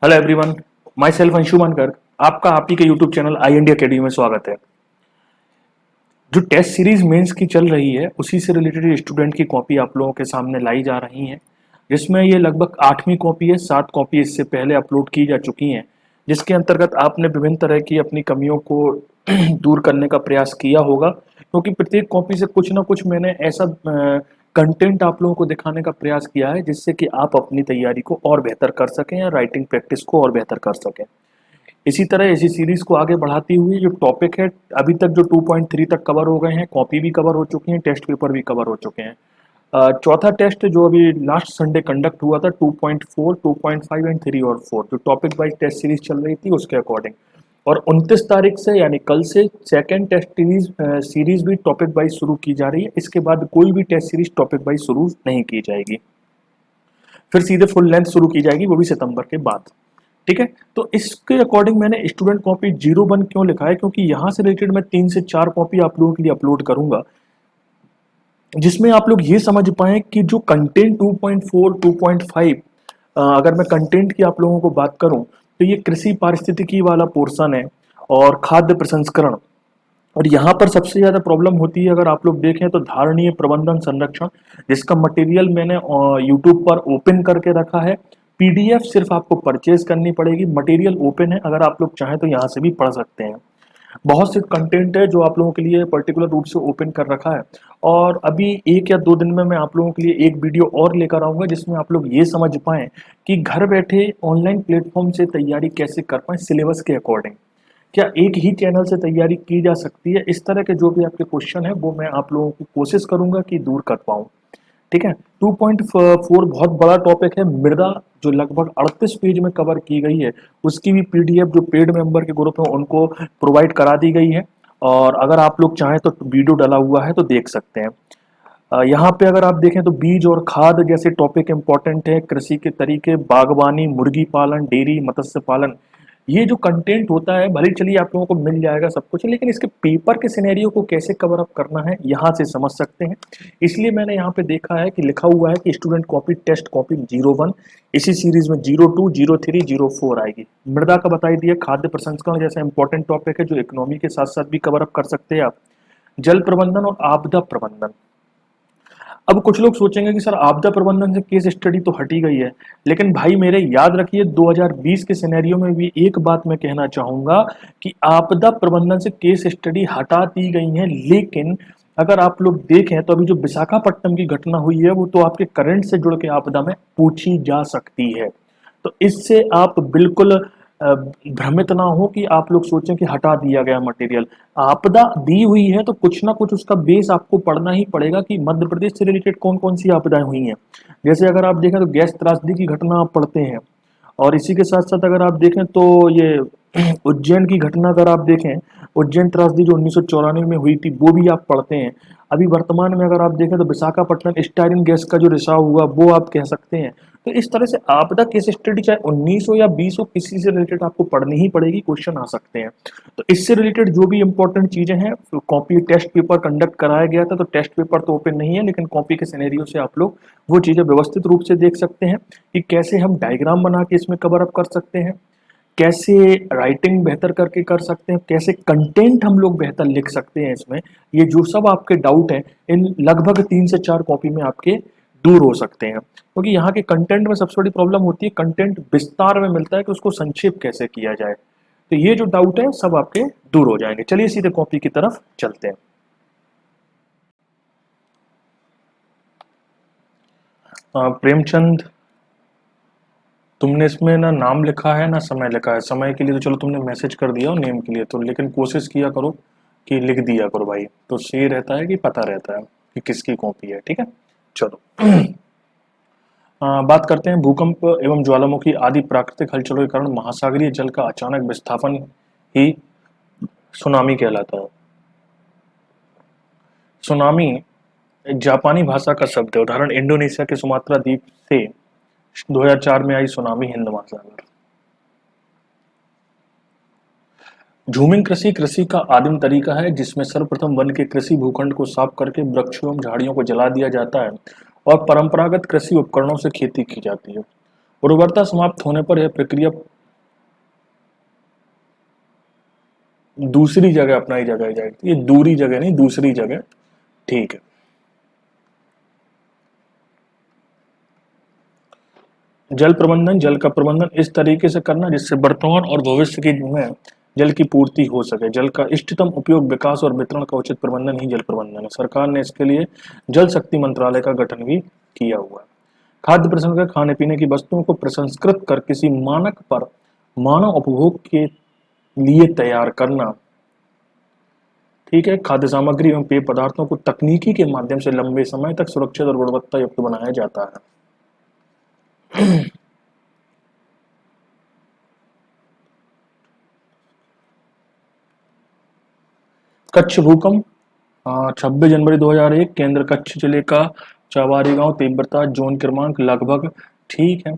Hello everyone, myself Anshuman Garg. आपका आप ही के YouTube channel I N D academy में स्वागत है। जो टेस्ट सीरीज मेंस की चल रही है उसी से रिलेटेड स्टूडेंट की कॉपी आप लोगों के सामने लाई जा रही है, जिसमें ये लगभग 8वीं कॉपी है। 7 कॉपी इससे पहले अपलोड की जा चुकी हैं, जिसके अंतर्गत आपने विभिन्न तरह की अपनी कमियों को दूर करने का प्रयास किया होगा, क्योंकि प्रत्येक कॉपी से कुछ ना कुछ मैंने ऐसा कंटेंट आप लोगों को दिखाने का प्रयास किया है जिससे कि आप अपनी तैयारी को और बेहतर कर सकें या राइटिंग प्रैक्टिस को और बेहतर कर सकें। इसी तरह इसी सीरीज को आगे बढ़ाती हुई जो टॉपिक है, अभी तक जो 2.3 तक कवर हो गए हैं, कॉपी भी कवर हो चुकी हैं, टेस्ट पेपर भी कवर हो चुके हैं। चौथा टेस्ट जो अभी लास्ट संडे कंडक्ट हुआ था 2.4, 2.5 एंड 3 और 4, जो टॉपिक वाइज टेस्ट सीरीज चल रही थी उसके अकॉर्डिंग। और 29 तारीख से यानी कल से सेकेंड टेस्ट सीरीज भी टॉपिक वाइज शुरू की जा रही है। इसके बाद कोई भी टेस्ट सीरीज टॉपिक वाइज शुरू नहीं की जाएगी, फिर सीधे फुल लेंथ शुरू की जाएगी, वो भी सितंबर के बाद। ठीक है, तो इसके अकॉर्डिंग मैंने स्टूडेंट कॉपी 01 क्यों लिखा है, क्योंकि यहाँ से रिलेटेड मैं 3 से 4 कॉपी आप लोगों के लिए अपलोड करूंगा, जिसमें आप लोग ये समझ पाए कि जो कंटेंट 2.4, 2.5, अगर मैं कंटेंट की आप लोगों को बात करूं तो ये कृषि पारिस्थितिकी वाला पोर्शन है और खाद्य प्रसंस्करण। और यहाँ पर सबसे ज़्यादा प्रॉब्लम होती है, अगर आप लोग देखें तो धारणीय प्रबंधन संरक्षण, जिसका मटेरियल मैंने यूट्यूब पर ओपन करके रखा है। पीडीएफ सिर्फ आपको परचेज करनी पड़ेगी, मटेरियल ओपन है, अगर आप लोग चाहें तो यहाँ से भी पढ़ सकते हैं। बहुत से कंटेंट है जो आप लोगों के लिए पर्टिकुलर रूप से ओपन कर रखा है, और अभी 1 या 2 दिन में मैं आप लोगों के लिए एक वीडियो और लेकर आऊँगा जिसमें आप लोग ये समझ पाएँ कि घर बैठे ऑनलाइन प्लेटफॉर्म से तैयारी कैसे कर पाएँ सिलेबस के अकॉर्डिंग। क्या एक ही चैनल से तैयारी की जा सकती है? इस तरह के जो भी आपके क्वेश्चन है वो मैं आप लोगों की कोशिश करूंगा कि दूर कर पाऊँ। ठीक है, 2.4 बहुत बड़ा टॉपिक है, मृदा, जो लगभग 38 पेज में कवर की गई है। उसकी भी पीडीएफ जो पेड मेंबर के ग्रुप है उनको प्रोवाइड करा दी गई है, और अगर आप लोग चाहें तो वीडियो डला हुआ है तो देख सकते हैं। यहाँ पे अगर आप देखें तो बीज और खाद जैसे टॉपिक इंपॉर्टेंट है, कृषि के तरीके, बागवानी, मुर्गी पालन, डेयरी, मत्स्य पालन। ये जो कंटेंट होता है, भले चलिए आप लोगों को मिल जाएगा सब कुछ, लेकिन इसके पेपर के सिनेरियो को कैसे कवर अप करना है यहाँ से समझ सकते हैं। इसलिए मैंने यहाँ पे देखा है कि लिखा हुआ है कि स्टूडेंट कॉपी टेस्ट कॉपी 01, इसी सीरीज में 02, 03, 04 आएगी। मृदा का बताई दिया, खाद्य प्रसंस्करण जैसा इंपॉर्टेंट टॉपिक है जो इकोनॉमी के साथ साथ भी कवर अप कर सकते हैं आप। जल प्रबंधन और आपदा प्रबंधन। अब कुछ लोग सोचेंगे कि सर आपदा प्रबंधन से केस स्टडी तो हटी गई है, लेकिन भाई मेरे याद रखिए 2020 के सिनेरियो में भी एक बात मैं कहना चाहूंगा कि आपदा प्रबंधन से केस स्टडी हटा दी गई है, लेकिन अगर आप लोग देखें तो अभी जो विशाखापट्टनम की घटना हुई है वो तो आपके करंट से जुड़ के आपदा में पूछी जा सकती है। तो इससे आप बिल्कुल भ्रमित ना हो कि आप लोग सोचें कि हटा दिया गया मटेरियल। आपदा दी हुई है तो कुछ ना कुछ उसका बेस आपको पढ़ना ही पड़ेगा कि मध्य प्रदेश से रिलेटेड कौन कौन सी आपदाएं हुई हैं। जैसे अगर आप देखें तो गैस त्रासदी की घटना आप पढ़ते हैं, और इसी के साथ साथ अगर आप देखें तो ये उज्जैन की घटना अगर आप देखें, उज्जैन त्रासदी जो 1994 में हुई थी वो भी आप पढ़ते हैं। अभी वर्तमान में अगर आप देखें तो विशाखापट्टनम स्टायरिन गैस का जो रिसाव हुआ वो आप कह सकते हैं। तो इस तरह से आपदा केस स्टडी चाहे 19 हो या 20 हो, किसी से रिलेटेड आपको पढ़नी ही पड़ेगी, क्वेश्चन आ सकते हैं। तो इससे रिलेटेड जो भी इंपॉर्टेंट चीजें हैं, कॉपी टेस्ट पेपर कंडक्ट कराया गया था तो टेस्ट पेपर तो ओपन नहीं है, लेकिन कॉपी के सिनेरियो से आप लोग वो चीजें व्यवस्थित रूप से देख सकते हैं कि कैसे हम डायग्राम बना के इसमें कवर अप कर सकते हैं, कैसे राइटिंग बेहतर करके कर सकते हैं, कैसे कंटेंट हम लोग बेहतर लिख सकते हैं इसमें। ये जो सब आपके डाउट हैं इन लगभग 3 से 4 कॉपी में आपके दूर हो सकते हैं, क्योंकि यहाँ के कंटेंट में सबसे बड़ी प्रॉब्लम होती है, कंटेंट विस्तार में मिलता है कि उसको संक्षेप कैसे किया जाए। तो ये जो डाउट है सब आपके दूर हो जाएंगे। चलिए सीधे कॉपी की तरफ चलते हैं। प्रेमचंद, तुमने इसमें ना नाम लिखा है ना समय लिखा है। समय के लिए तो चलो तुमने मैसेज कर दिया और नेम के लिए तो, लेकिन कोशिश किया करो कि लिख दिया करो भाई, तो सही रहता है कि पता रहता है कि किसकी कॉपी है। ठीक है, चलो बात करते हैं। भूकंप एवं ज्वालामुखी आदि प्राकृतिक हलचलों के कारण महासागरीय जल का अचानक विस्थापन ही सुनामी कहलाता है। सुनामी जापानी भाषा का शब्द है। उदाहरण इंडोनेशिया के सुमात्रा द्वीप से 2004 में आई सुनामी हिंद महासागर। झूमिंग कृषि कृषि का आदिम तरीका है जिसमें सर्वप्रथम वन के कृषि भूखंड को साफ करके वृक्षों एवं झाड़ियों को जला दिया जाता है और परंपरागत कृषि उपकरणों से खेती की जाती है। उर्वरता समाप्त होने पर यह प्रक्रिया दूसरी जगह अपनाई जगह जाएगी। ये दूरी जगह नहीं, दूसरी जगह, ठीक है। जल प्रबंधन, जल का प्रबंधन इस तरीके से करना जिससे वर्तमान और भविष्य की में जल की पूर्ति हो सके। जल का इष्टतम उपयोग, विकास और वितरण का उचित प्रबंधन ही जल प्रबंधन है। सरकार ने इसके लिए जल शक्ति मंत्रालय का गठन भी किया हुआ है। खाद्य प्रसंस्करण, खाने पीने की वस्तुओं को प्रसंस्कृत कर किसी मानक पर मानव उपभोग के लिए तैयार करना, ठीक है। खाद्य सामग्री एवं पेय पदार्थों को तकनीकी के माध्यम से लंबे समय तक सुरक्षित और गुणवत्ता युक्त बनाया जाता है। कच्छ भूकंप, 26 जनवरी 2001, केंद्र कच्छ जिले का चावारी गांव, तीव्रता जोन क्रमांक लगभग, ठीक है।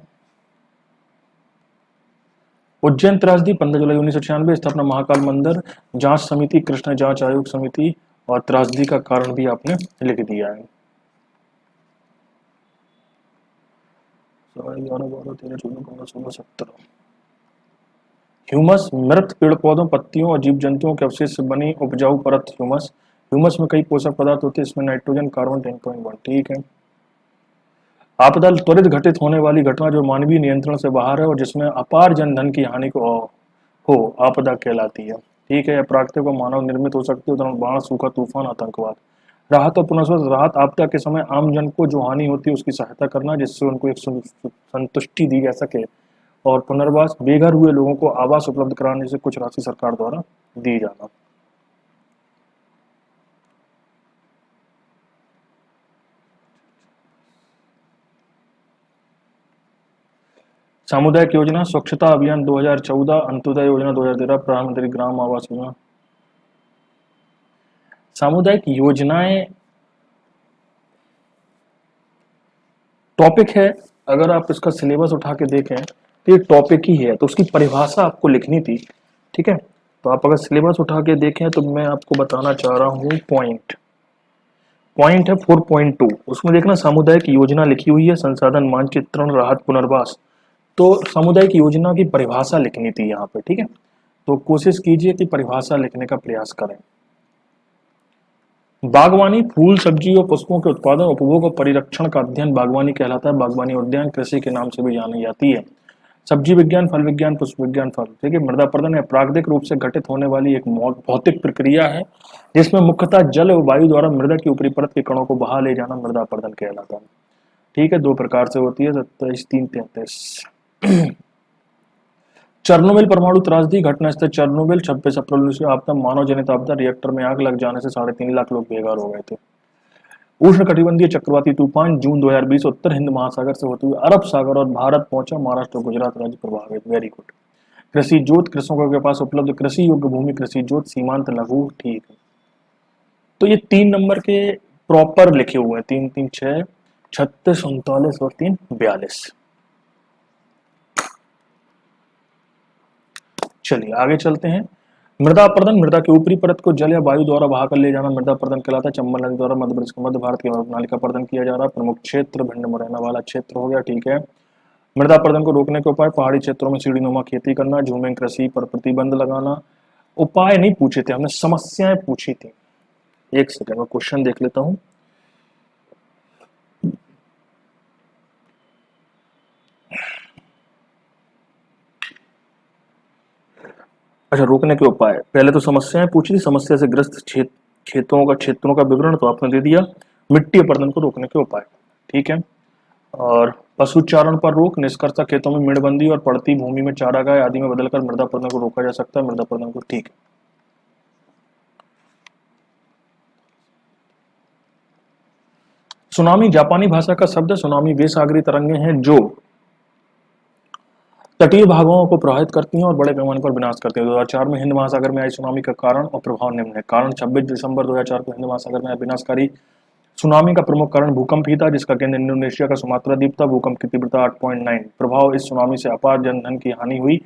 उज्जैन त्रासदी, 15 जुलाई 1996, स्थापना महाकाल मंदिर, जांच समिति, कृष्णा जांच आयोग समिति, और त्रासदी का कारण भी आपने लिख दिया है। 11, 12, 13, 14, 15, 16, 17। ह्यूमस, मृत पेड़ पौधों, पत्तियों और जीव जंतुओं के अवशेष से बनी उपजाऊ परत ह्यूमस। ह्यूमस में कई पोषक पदार्थ होते हैं, इसमें नाइट्रोजन, कार्बन 10.1, ठीक है। आपदा, त्वरित घटित होने वाली घटना जो मानवीय नियंत्रण से बाहर है और जिसमें अपार जनधन की हानि को हो, आपदा कहलाती है, ठीक है। प्राकृतिक व मानव निर्मित हो सकती है, उदाहरण बाढ़, सूखा, तूफान, आतंकवाद। राहत और पुनर्वास, राहत आपदा के समय आम जन को जो हानि होती है उसकी सहायता करना जिससे उनको एक संतुष्टि दी जा सके। और पुनर्वास, बेघर हुए लोगों को आवास उपलब्ध कराने से कुछ राशि सरकार द्वारा दी जाना। सामुदायिक योजना, स्वच्छता अभियान 2014, अंत्योदय योजना 2013, प्रधानमंत्री ग्राम आवास योजना। सामुदायिक योजनाएं टॉपिक है, अगर आप इसका सिलेबस उठा के देखें तो ये टॉपिक ही है, तो उसकी परिभाषा आपको लिखनी थी, ठीक है। तो आप अगर सिलेबस उठा के देखें तो मैं आपको बताना चाह रहा हूँ पॉइंट है 4.2, उसमें देखना सामुदायिक योजना लिखी हुई है, संसाधन मानचित्रण, राहत, पुनर्वास। तो सामुदायिक योजना की परिभाषा लिखनी थी यहाँ पे, ठीक है। तो कोशिश कीजिए कि परिभाषा लिखने का प्रयास करें। बागवानी, फूल, सब्जी और पुष्पों के उत्पादन, उपभोग और परिरक्षण का अध्ययन बागवानी कहलाता है। बागवानी उद्यान कृषि के नाम से भी जानी जाती है। सब्जी विज्ञान, फल विज्ञान, पुष्प विज्ञान, फल, ठीक है। मृदा पर्दन है प्राकृतिक रूप से घटित होने वाली एक भौतिक प्रक्रिया है जिसमें मुख्यतः जल और वायु द्वारा मृदा की ऊपरी परत के कणों को बहा ले जाना मृदा पर्दन कहलाता है, ठीक है। 2 प्रकार से होती है, 27, 3, 33। चेर्नोबिल परमाणु त्रासदी, घटनास्थल चेर्नोबिल, 26 अप्रैल से आपदा, मानव जनित आपदा, रिएक्टर में आग लग जाने से 3.5 लाख लोग बेघर हो गए थे। उष्ण कटिबंधीय चक्रवाती तूफान, जून 2020, उत्तर हिंद महासागर से होते हुए अरब सागर और भारत पहुंचा, महाराष्ट्र और गुजरात राज्य प्रभावित, वेरी गुड। कृषि जोत, कृषकों के पास उपलब्ध कृषि योग्य भूमि, कृषि जोत, सीमांत लघु, ठीक है। तो ये 3 नंबर के प्रॉपर लिखे हुए हैं, 3, 3, 6, 36, 39 और 3, 42। चलिए आगे चलते हैं। मृदा अपरदन, मृदा के ऊपरी परत को जल या वायु द्वारा बहाकर ले जाना मृदा अपरदन कहलाता है। चंबल नदी द्वारा मध्य प्रदेश के मध्य भारत की प्रणाली का अपरदन किया जा रहा है। प्रमुख क्षेत्र भिंड मुरैना वाला क्षेत्र हो गया, ठीक है। मृदा अपरदन को रोकने के उपाय, पहाड़ी क्षेत्रों में सीढ़ीनुमा खेती करना, झूमिंग कृषि पर प्रतिबंध लगाना। उपाय नहीं पूछे थे हमने, समस्याएं पूछी थी। एक सेकंड में क्वेश्चन देख लेता हूं। अच्छा, रोकने के उपाय, पहले तो समस्याएं पूछी थी, समस्या से ग्रस्त क्षेत्रों का विवरण तो आपने दे दिया। मिट्टी अपरदन को रोकने के उपाय, ठीक है। और पशुचारण पर रोक, निष्कर्षा खेतों में मेड़बंदी और पड़ती भूमि में चारागाह आदि में बदलकर मृदा अपरदन को रोका जा सकता है। मृदा अपरदन को, ठीक है। सुनामी, जापानी भाषा का शब्द है। सुनामी वे सागरी तरंगे हैं जो तटीय भागों को प्रभावित करती हैं और बड़े पैमाने पर विनाश करती हैं। 2004 में हिंद महासागर में आई सुनामी का कारण और प्रभाव निम्न है। कारण, 26 दिसंबर 2004 को हिंद महासागर में आई विनाशकारी सुनामी का प्रमुख कारण भूकंप ही था जिसका केंद्र इंडोनेशिया का सुमात्रा द्वीप था। भूकंप की तीव्रता 8.9। प्रभाव, इस सुनामी से अपार जनधन की हानि हुई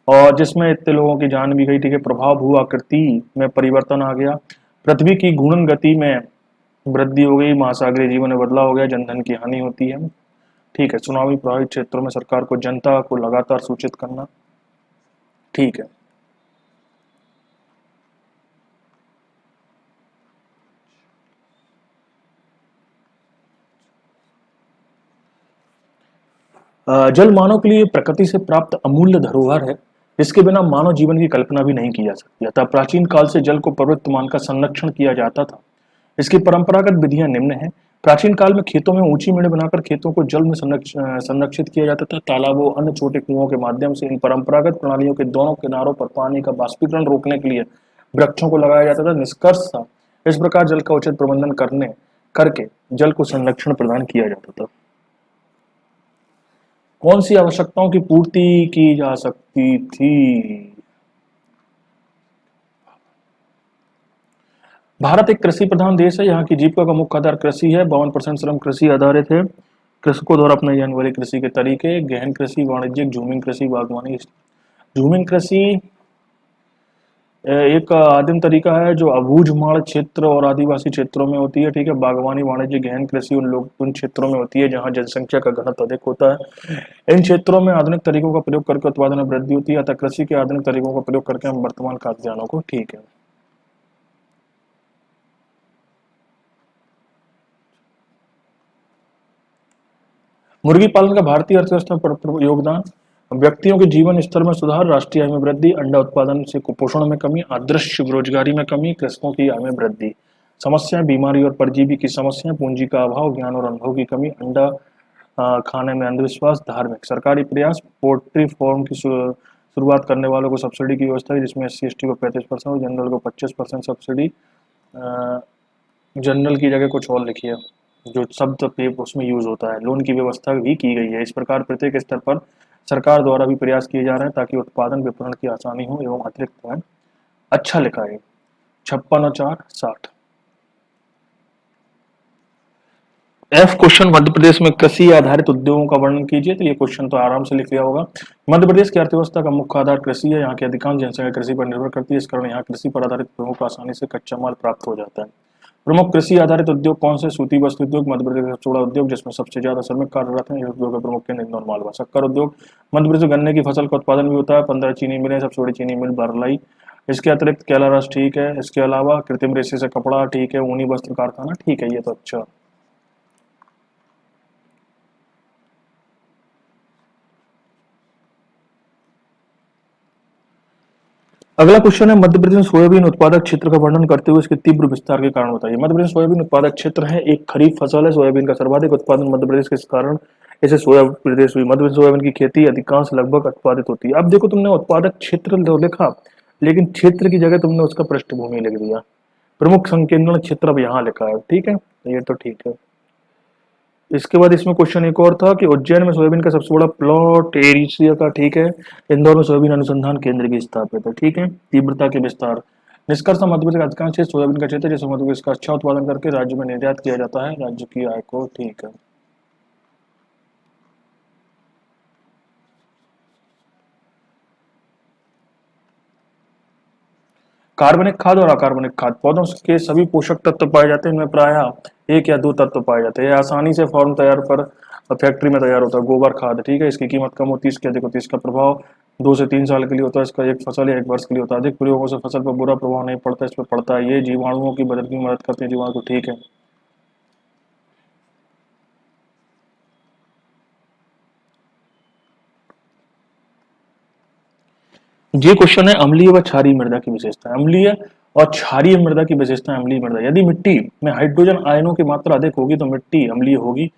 और जिसमें इतने लोगों की जान भी गई थी कि प्रभाव, भू आकृति में परिवर्तन आ गया, पृथ्वी की घूर्णन गति में वृद्धि हो गई, महासागरीय जीवन में बदलाव हो गया, जनधन की हानि होती है। ठीक है। सुनामी प्रभावित क्षेत्रों में सरकार को जनता को लगातार सूचित करना, ठीक है। जल मानव के लिए प्रकृति से प्राप्त अमूल्य धरोहर है, जिसके बिना मानव जीवन की कल्पना भी नहीं की जा सकती। अतः प्राचीन काल से जल को पवित्र मानकर संरक्षण किया जाता था। इसकी परंपरागत विधियां निम्न हैं। प्राचीन काल में खेतों में ऊंची मेड़ बनाकर खेतों को जल में संरक्षित किया जाता था। तालाबों अन्य छोटे कुओं के माध्यम से इन परंपरागत प्रणालियों के दोनों किनारों पर पानी का बाष्पीकरण रोकने के लिए वृक्षों को लगाया जाता था। निष्कर्ष था, इस प्रकार जल का उचित प्रबंधन करने करके जल को संरक्षण प्रदान किया जाता था। कौन सी आवश्यकताओं की पूर्ति की जा सकती थी? भारत एक कृषि प्रधान देश है। यहाँ की जीविका का मुख्य आधार कृषि है। 52% श्रम कृषि आधारित है। कृषकों द्वारा अपनाई जाने वाली कृषि के तरीके: गहन कृषि, वाणिज्यिक, झूमिंग कृषि, बागवानी। झूमिंग कृषि एक आदिम तरीका है जो अबूझमाड़ क्षेत्र और आदिवासी क्षेत्रों में होती है, ठीक है। बागवानी वाणिज्य गहन कृषि उन क्षेत्रों में होती है जहां जनसंख्या का घनत्व अधिक होता है। इन क्षेत्रों में आधुनिक तरीकों का प्रयोग करके उत्पादन में वृद्धि होती है। अतः कृषि के आधुनिक तरीकों का प्रयोग करके हम वर्तमान खाद्यान्नों को, ठीक है। मुर्गी पालन का भारतीय अर्थव्यवस्था पर योगदान: व्यक्तियों के जीवन स्तर में सुधार, राष्ट्रीय आय में वृद्धि, अंडा उत्पादन से कुपोषण में कमी, अदृश्य बेरोजगारी में कमी, कृषकों की आय में वृद्धि। समस्याएं: बीमारी और परजीवी की समस्या, पूंजी का अभाव, ज्ञान और अनुभव की कमी, अंडा खाने में अंधविश्वास, धार्मिक। सरकारी प्रयास: पोल्ट्री फार्म की शुरुआत करने वालों को सब्सिडी की व्यवस्था है, जिसमें SC ST को 35% और जनरल को 25% सब्सिडी। जनरल की जगह कुछ और लिखिए जो शब्द पे उसमें यूज होता है। लोन की व्यवस्था भी की गई है। इस प्रकार प्रत्येक स्तर पर सरकार द्वारा भी प्रयास किए जा रहे हैं ताकि उत्पादन विपणन की आसानी हो एवं अतिरिक्त आय। अच्छा लिखा है। 56 और 4 60। F क्वेश्चन: मध्य प्रदेश में कृषि आधारित उद्योगों का वर्णन कीजिए। तो ये क्वेश्चन तो आराम से लिख लिया होगा। मध्य प्रदेश की अर्थव्यवस्था का मुख्य आधार कृषि है। यहाँ की अधिकांश जनसंख्या कृषि पर निर्भर करती है। इस कारण यहाँ कृषि पर आधारित उद्योगों को आसानी से कच्चा माल प्राप्त हो जाता है। प्रमुख कृषि आधारित उद्योग कौन से? सूती वस्त्र उद्योग मध्य प्रदेश का सबसे बड़ा उद्योग, जिसमें सबसे ज्यादा श्रमिक कार्यरत हैं। इस उद्योग का प्रमुख केंद्र इंदौर मालवा। शक्कर उद्योग मध्य प्रदेश में गन्ने की फसल का उत्पादन भी होता है। 15 चीनी मिलें, सबसे बड़ी चीनी मिल बारलाई। इसके अतिरिक्त केला रस, ठीक है। इसके अलावा कृत्रिम रेशे से कपड़ा, ठीक है। ऊनी वस्त्र कारखाना, ठीक है। ये तो अच्छा। अगला क्वेश्चन है, मध्य प्रदेश में सोयाबीन उत्पादक क्षेत्र का वर्णन करते हुए इसके तीव्र विस्तार के कारण बताइए। मध्य प्रदेश सोयाबीन उत्पादक क्षेत्र है, एक खरीफ फसल है। सोयाबीन का सर्वाधिक उत्पादन मध्य प्रदेश के कारण इसे सोया प्रदेश हुई। मध्य प्रदेश सोयाबीन की खेती अधिकांश लगभग उत्पादित होती है। अब देखो, तुमने उत्पादक क्षेत्र तो लिखा, लेकिन क्षेत्र की जगह तुमने उसका पृष्ठभूमि लिख दिया। प्रमुख संकेंद्रण क्षेत्र अब यहाँ लिखा है, ठीक है। ये तो ठीक है। इसके बाद इसमें क्वेश्चन एक और था कि उज्जैन में सोयाबीन का सबसे बड़ा प्लॉट एरिया का, ठीक है। इंदौर में सोयाबीन अनुसंधान केंद्र की स्थापित है, ठीक है। तीव्रता के विस्तार: निष्कर्ष मध्य प्रदेश का अधिकांश क्षेत्र सोयाबीन का क्षेत्र है, जिसमें मध्य प्रदेश का अच्छा उत्पादन करके राज्य में निर्यात किया जाता है, राज्य की आय को, ठीक है। कार्बनिक खाद और अकार्बनिक खाद: पौधों के सभी पोषक तत्व पाए जाते हैं। इनमें प्रायः एक या दो तत्व पाए जाते हैं। आसानी से फॉर्म तैयार पर फैक्ट्री में तैयार होता है। गोबर खाद, ठीक है। इसकी कीमत कम होती है, इसकी अधिक होती है। इसका प्रभाव 2 से 3 साल के लिए होता है। इसका एक फसल या एक वर्ष के लिए होता है। अधिक प्रयोगों से फसल पर बुरा प्रभाव नहीं पड़ता, इस पर पड़ता है। ये जीवाणुओं की बदलने में मदद करते हैं, जीवाणु को, ठीक है। ये क्वेश्चन है, अम्लीय व क्षारीय मृदा की विशेषता। अम्लीय और क्षारीय मृदा की विशेषता। अम्लीय मृदा: यदि मिट्टी में हाइड्रोजन आयनों की मात्रा अधिक होगी तो मिट्टी अम्लीय होगी।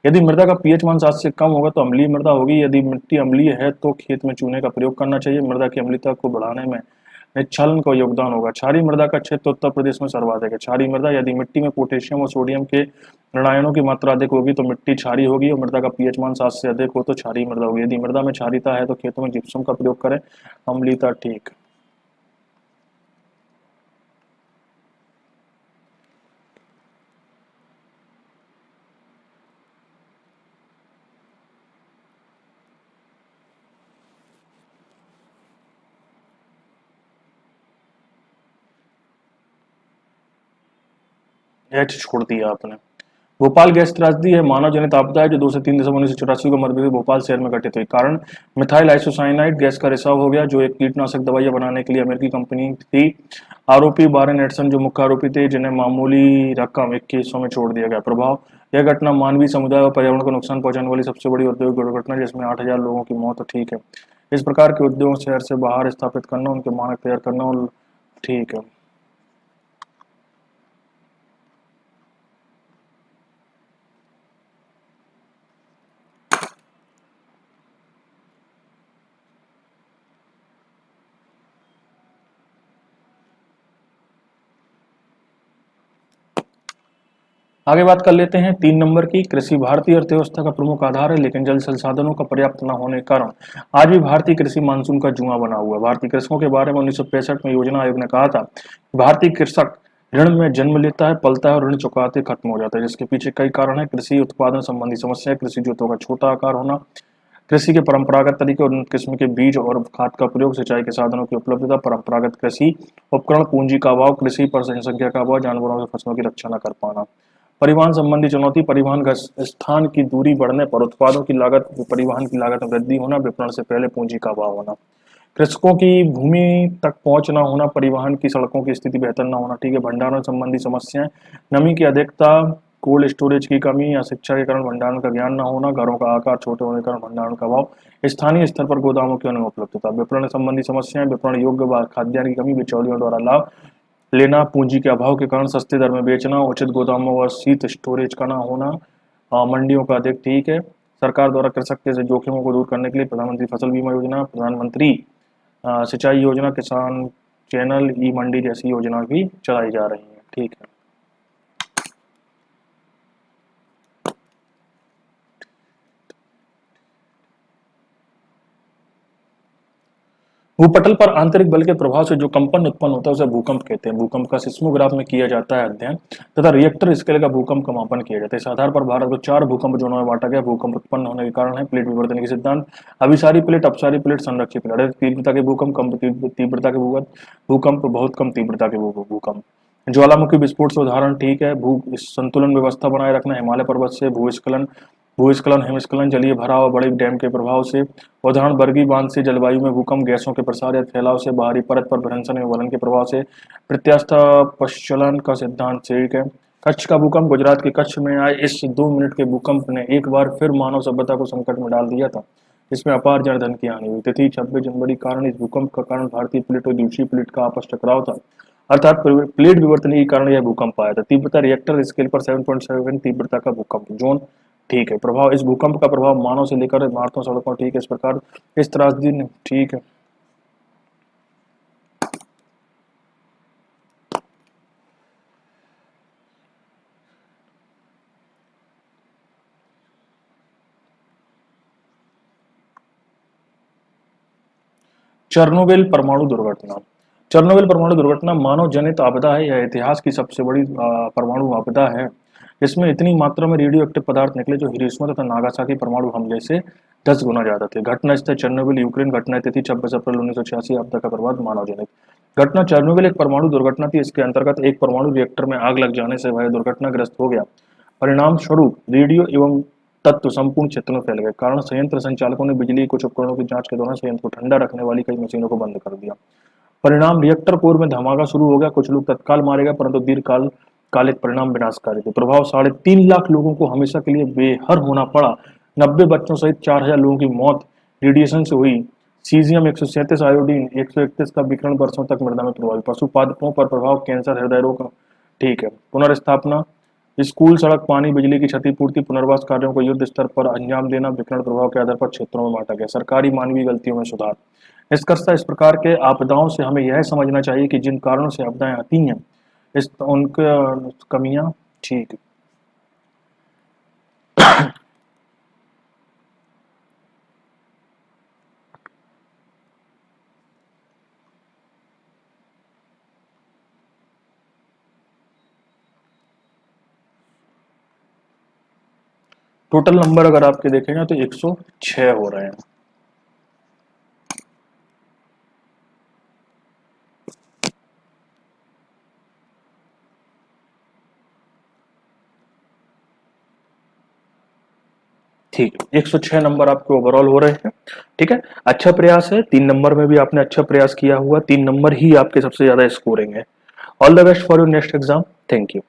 यदि मृदा का पीएच मान 7 से कम होगा तो अम्लीय मृदा होगी। यदि मिट्टी अम्लीय है तो खेत में चूने का प्रयोग करना चाहिए। मृदा की अम्लता को बढ़ाने में निच्छालन का योगदान होगा। क्षारीय मृदा का क्षेत्र उत्तर प्रदेश में सर्वाधिक है। क्षारीय मृदा: यदि मिट्टी में पोटेशियम और सोडियम के ऋणायनों की मात्रा अधिक होगी तो मिट्टी क्षारीय होगी और मृदा का पीएच मान 7 से अधिक हो तो क्षारीय मृदा होगी। यदि मृदा में क्षारीयता है तो खेतों में जिप्सम का प्रयोग करें। अम्लीयता, ठीक। एच छोड़ दिया आपने। भोपाल गैस त्रासदी है मानव जनित आपदा है जो 2 से 3 दिसंबर 1984 को मध्य प्रदेश भोपाल शहर में घटित हुई। कारण मिथाइल आइसोसाइनाइड गैस का रिसाव हो गया, जो एक कीटनाशक दवाइयां बनाने के लिए अमेरिकी कंपनी थी। आरोपी वारेन एडसन जो मुख्य आरोपी थे, जिन्हें मामूली रकम 2100 में छोड़ दिया गया। प्रभाव, यह घटना मानवीय समुदाय और पर्यावरण को नुकसान पहुंचाने वाली सबसे बड़ी औद्योगिक दुर्घटना, जिसमें 8000 लोगों की मौत। ठीक है, इस प्रकार के उद्योग शहर से बाहर स्थापित करना, उनके मानक तैयार करना और ठीक है। आगे बात कर लेते हैं 3 नंबर की। कृषि भारतीय अर्थव्यवस्था का प्रमुख आधार है, लेकिन जल संसाधनों का पर्याप्त न होने के कारण आज भी भारतीय कृषि मानसून का जुआ बना हुआ है। भारतीय कृषकों के बारे में 1965 में योजना आयोग ने कहा था, भारतीय कृषक ऋण में जन्म लेता है, पलता है और ऋण चुकाते खत्म हो जाता है, जिसके पीछे कई कारण है। कृषि उत्पादन संबंधी समस्या, कृषि जोतों का छोटा आकार होना, कृषि के परंपरागत तरीके और उन्नत किस्म के बीज और खाद का प्रयोग, सिंचाई के साधनों की उपलब्धता, परंपरागत कृषि उपकरण, पूंजी का अभाव, कृषि पर जनसंख्या का अभाव, जानवरों से फसलों की रक्षा न कर पाना। परिवहन संबंधी चुनौती, परिवहन का स्थान की दूरी बढ़ने पर उत्पादों की लागत, परिवहन की लागत में वृद्धि होना, विपणन से पहले पूंजी का अभाव होना, कृषकों की भूमि तक पहुंच न होना, परिवहन की सड़कों की स्थिति बेहतर न होना। ठीक है, भंडारण संबंधी समस्याएं, नमी की अधिकता, कोल्ड स्टोरेज की कमी या शिक्षा के कारण भंडारण का ज्ञान न होना, घरों का आकार छोटे होने के कारण भंडारण का अभाव, स्थानीय स्तर पर गोदामों की अनुपलब्धता। विपणन संबंधी समस्याएं, विपणन योग्य खाद्यान्न की कमी, बिचौलियों द्वारा लाभ लेना, पूंजी के अभाव के कारण सस्ते दर में बेचना, उचित गोदामों व शीत स्टोरेज का न होना, मंडियों का अधिक। ठीक है, सरकार द्वारा कृषक के जोखिमों को दूर करने के लिए प्रधानमंत्री फसल बीमा योजना, प्रधानमंत्री सिंचाई योजना, किसान चैनल, ई मंडी जैसी योजना भी चलाई जा रही है। ठीक है, भूपटल पर आंतरिक बल के प्रभाव से जो कंपन उत्पन्न होता है उसे भूकंप कहते हैं। भूकंप का सिस्मोग्राफ में किया जाता है अध्ययन तथा रिएक्टर स्केल का भूकंप का मापन किया जाता है। इस आधार पर भारत को 4 भूकंप जोनों में बांटा गया। भूकंप उत्पन्न होने के कारण है प्लेट विवर्तन के सिद्धांत, अभिसारी प्लेट, अपसारी प्लेट, संरक्षित प्लेट। अधिक तीव्रता के भूकंप, कम तीव्रता के भूकंप, बहुत कम तीव्रता के भूकंप, ज्वालामुखी विस्फोट से उदाहरण। ठीक है, भू संतुलन व्यवस्था बनाए रखना, हिमालय पर्वत से भूस्खलन, भूस्खलन, हिमस्खलन, जलीय भराव और बड़े डैम के प्रभाव से उदाहरण, बरगी बांध से जलवायु में भूकंप, गैसों के प्रसार या फैलाव से, बाहरी परत पर भ्रंशन या वलन के प्रभाव से, प्रत्यास्थ पश्चलन का सिद्धांत। ठीक है, कच्छ का भूकंप, गुजरात के कच्छ में आए इस 2 मिनट के भूकंप ने एक बार फिर मानव सभ्यता को संकट में डाल दिया था। इसमें अपार जनधन की हानि हुई। तिथि 26 जनवरी। कारण, इस भूकंप का कारण भारतीय प्लेट और दूसरी प्लेट का आपस टकराव था, अर्थात प्लेट विवर्तन के कारण यह भूकंप आया था। तीव्रता, रिएक्टर स्केल पर 7.7 तीव्रता का भूकंप जोन। ठीक है, प्रभाव, इस भूकंप का प्रभाव मानव से लेकर इमारतों, सड़कों। ठीक है, इस प्रकार इस त्रासदी ने। ठीक है, चेरनोबिल परमाणु दुर्घटना। चेरनोबिल परमाणु दुर्घटना मानव जनित आपदा है। यह इतिहास की सबसे बड़ी परमाणु आपदा है। इसमें इतनी मात्रा में रेडियो एक्टिव पदार्थ निकले जो हिरोशिमा तथा नागासाकी परमाणु हमले से 10 गुना ज्यादा थे। घटना स्थल चेरनोबिल, यूक्रेन। घटना तिथि 26 अप्रैल 1986। आपदा का प्रभाव मानव जनित। घटना चेरनोबिल एक परमाणु दुर्घटना थी। इसके अंतर्गत एक परमाणु रिएक्टर में आग लग जाने से वह दुर्घटनाग्रस्त हो गया। परिणाम स्वरूप रेडियो एवं तत्व संपूर्ण क्षेत्र में फैल गए। कारण, संयंत्र संचालकों ने बिजली के कुछ उपकरणों की जांच के दौरान संयंत्र को ठंडा रखने वाली कई मशीनों को बंद कर दिया। परिणाम, रिएक्टर कोर में धमाका शुरू हो गया। कुछ लोग तत्काल मारे गए, परंतु दीर्घकाल कालिक परिणाम विनाशकारी थे। प्रभाव, 3.5 लाख लोगों को हमेशा के लिए बेघर होना पड़ा। 90 बच्चों सहित 4000 लोगों की मौत रेडिएशन से हुई। सीजियम 137, आयोडीन 131 का विकिरण वर्षों तक मृदा में प्रभावी। पशु पादपों पर प्रभाव, कैंसर, हृदय रोग। ठीक है, पुनर्स्थापना, स्कूल, सड़क, पानी, बिजली की क्षतिपूर्ति, पुनर्वास कार्यों को युद्ध स्तर पर अंजाम देना। विकिरण प्रभाव के आधार पर क्षेत्रों में बांटा गया। सरकारी मानवीय गलतियों में सुधार। निष्कर्षतः इस प्रकार के आपदाओं से हमें यह समझना चाहिए कि जिन कारणों से आपदाएं आती हैं, इस उनके कमियां। ठीक, टोटल नंबर अगर आपके देखेंगे तो 106 हो रहे हैं। ठीक है, 106 नंबर आपके ओवरऑल हो रहे हैं। ठीक है, अच्छा प्रयास है। 3 नंबर में भी आपने अच्छा प्रयास किया हुआ, 3 नंबर ही आपके सबसे ज्यादा स्कोरिंग है। All the best for your next exam. Thank you.